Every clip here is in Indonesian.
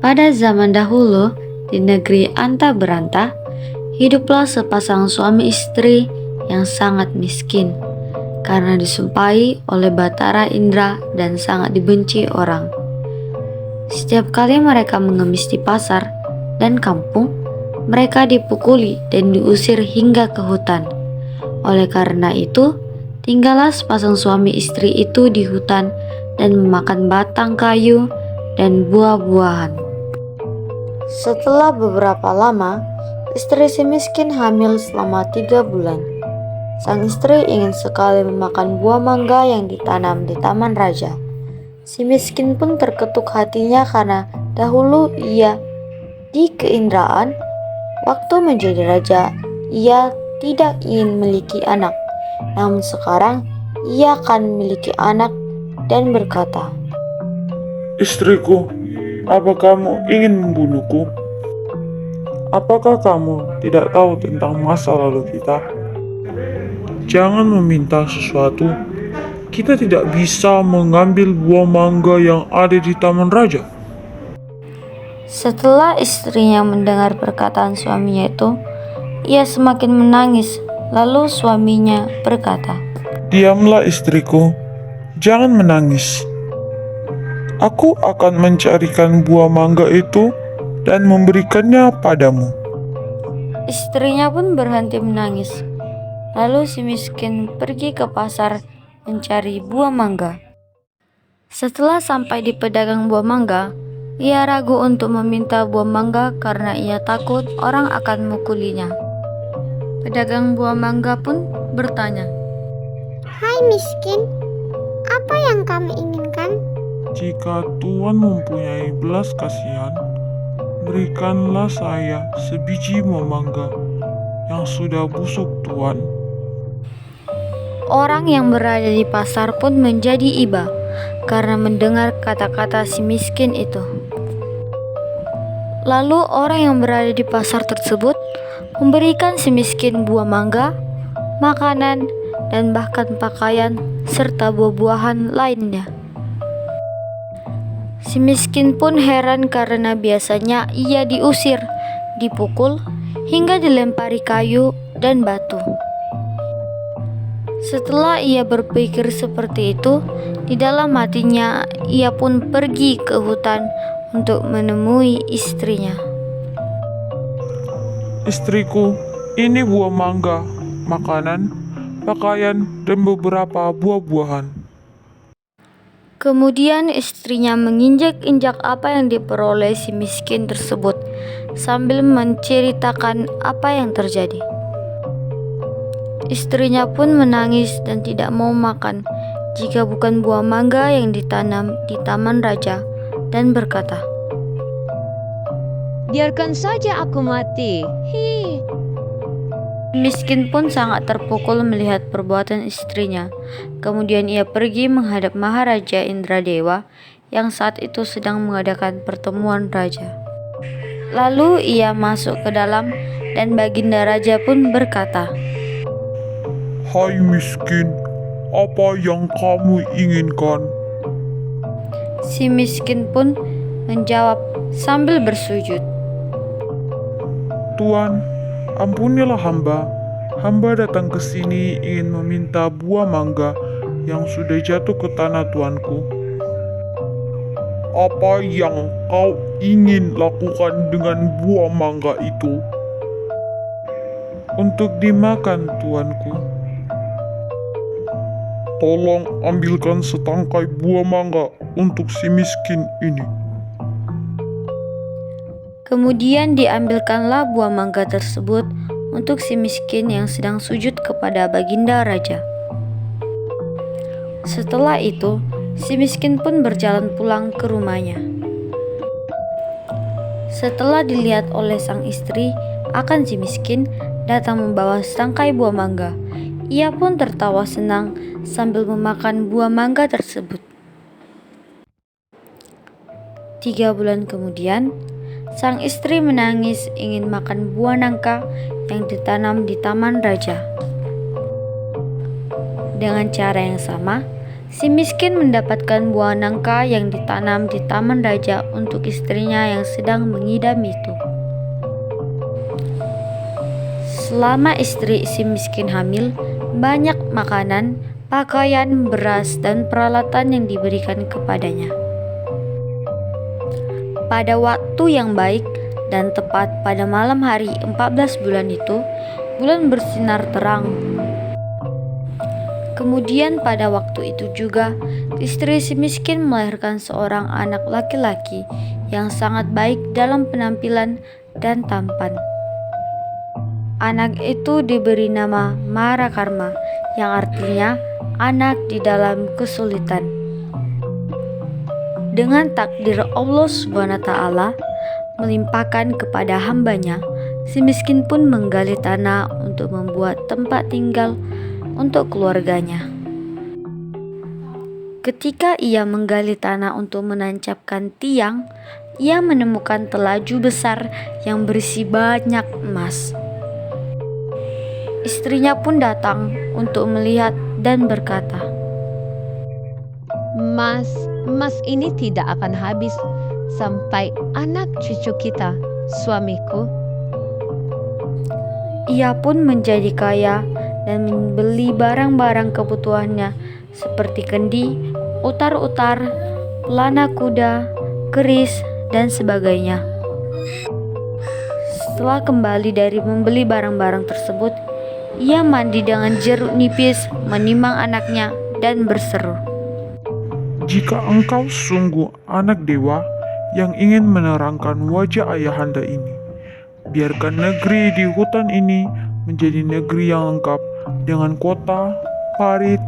Pada zaman dahulu, di negeri Anta Beranta, hiduplah sepasang suami istri yang sangat miskin karena disumpahi oleh Batara Indra dan sangat dibenci orang. Setiap kali mereka mengemis di pasar dan kampung, mereka dipukuli dan diusir hingga ke hutan. Oleh karena itu, tinggallah sepasang suami istri itu di hutan dan memakan batang kayu dan buah-buahan. Setelah beberapa lama, istri si miskin hamil selama 3 bulan. Sang istri ingin sekali memakan buah mangga yang ditanam di taman raja. Si miskin pun terketuk hatinya karena dahulu ia di keindraan. Waktu menjadi raja, ia tidak ingin memiliki anak. Namun sekarang, ia akan memiliki anak dan berkata, "Istriku, apa kamu ingin membunuhku? Apakah kamu tidak tahu tentang masa lalu kita? Jangan meminta sesuatu. Kita tidak bisa mengambil buah mangga yang ada di taman raja." Setelah istrinya mendengar perkataan suaminya itu, ia semakin menangis. Lalu suaminya berkata, "Diamlah istriku, jangan menangis. Aku akan mencarikan buah mangga itu dan memberikannya padamu." Istrinya pun berhenti menangis. Lalu si miskin pergi ke pasar mencari buah mangga. Setelah sampai di pedagang buah mangga, ia ragu untuk meminta buah mangga karena ia takut orang akan memukulinya. Pedagang buah mangga pun bertanya, Hai miskin, apa yang kamu inginkan? Jika Tuhan mempunyai belas kasihan, berikanlah saya sebiji buah mangga yang sudah busuk, Tuhan. Orang yang berada di pasar pun menjadi iba karena mendengar kata-kata si miskin itu. Lalu orang yang berada di pasar tersebut memberikan si miskin buah mangga, makanan, dan bahkan pakaian serta buah-buahan lainnya. Si miskin pun heran karena biasanya ia diusir, dipukul, hingga dilempari kayu dan batu. Setelah ia berpikir seperti itu, di dalam hatinya ia pun pergi ke hutan untuk menemui istrinya. Istriku, ini buah mangga, makanan, pakaian, dan beberapa buah-buahan. Kemudian istrinya menginjak-injak apa yang diperoleh si miskin tersebut sambil menceritakan apa yang terjadi. Istrinya pun menangis dan tidak mau makan jika bukan buah mangga yang ditanam di taman raja dan berkata, Biarkan saja aku mati. Miskin pun sangat terpukul melihat perbuatan istrinya. Kemudian ia pergi menghadap Maharaja Indradewa yang saat itu sedang mengadakan pertemuan raja. Lalu ia masuk ke dalam dan Baginda Raja pun berkata, Hai miskin, apa yang kamu inginkan? Si miskin pun menjawab sambil bersujud, Tuan, ampunilah hamba. Hamba datang ke sini ingin meminta buah mangga yang sudah jatuh ke tanah tuanku. Apa yang kau ingin lakukan dengan buah mangga itu? Untuk dimakan, tuanku. Tolong ambilkan setangkai buah mangga untuk si miskin ini. Kemudian diambilkanlah buah mangga tersebut untuk si miskin yang sedang sujud kepada Baginda Raja. Setelah itu, si miskin pun berjalan pulang ke rumahnya. Setelah dilihat oleh sang istri akan si miskin datang membawa setangkai buah mangga, ia pun tertawa senang sambil memakan buah mangga tersebut. 3 bulan kemudian, sang istri menangis ingin makan buah nangka yang ditanam di taman raja. Dengan cara yang sama, Si miskin mendapatkan buah nangka yang ditanam di taman raja untuk istrinya yang sedang mengidam itu. Selama istri si miskin hamil, banyak makanan, pakaian, beras, dan peralatan yang diberikan kepadanya. Pada waktu yang baik dan tepat pada malam hari 14 bulan itu, bulan bersinar terang. Kemudian pada waktu itu juga, istri si miskin melahirkan seorang anak laki-laki yang sangat baik dalam penampilan dan tampan. Anak itu diberi nama Marakarma, yang artinya anak di dalam kesulitan. Dengan takdir Allah SWT melimpahkan kepada hambanya, si miskin pun menggali tanah untuk membuat tempat tinggal untuk keluarganya. Ketika ia menggali tanah untuk menancapkan tiang, ia menemukan telaju besar yang berisi banyak emas. Istrinya pun datang untuk melihat dan berkata, Mas ini tidak akan habis sampai anak cucu kita, suamiku. Ia pun menjadi kaya dan membeli barang-barang kebutuhannya seperti kendi, utar-utar, pelana kuda, keris, dan sebagainya. Setelah kembali dari membeli barang-barang tersebut, ia mandi dengan jeruk nipis, menimang anaknya, dan berseru, Jika engkau sungguh anak dewa yang ingin menerangkan wajah ayahanda ini, biarkan negeri di hutan ini menjadi negeri yang lengkap dengan kota, parit,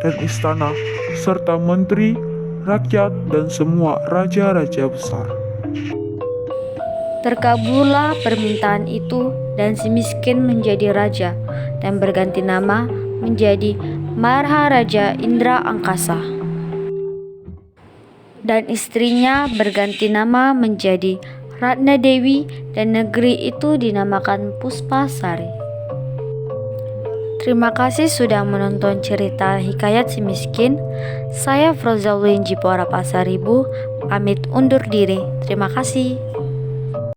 dan istana, serta menteri, rakyat, dan semua raja-raja besar. Terkabullah permintaan itu dan si miskin menjadi raja dan berganti nama menjadi Maharaja Indra Angkasa. Dan istrinya berganti nama menjadi Ratna Dewi dan negeri itu dinamakan Puspasari. Terima kasih sudah menonton cerita Hikayat Si Miskin. Saya Frozalwin Jipora Pasaribu, pamit undur diri. Terima kasih.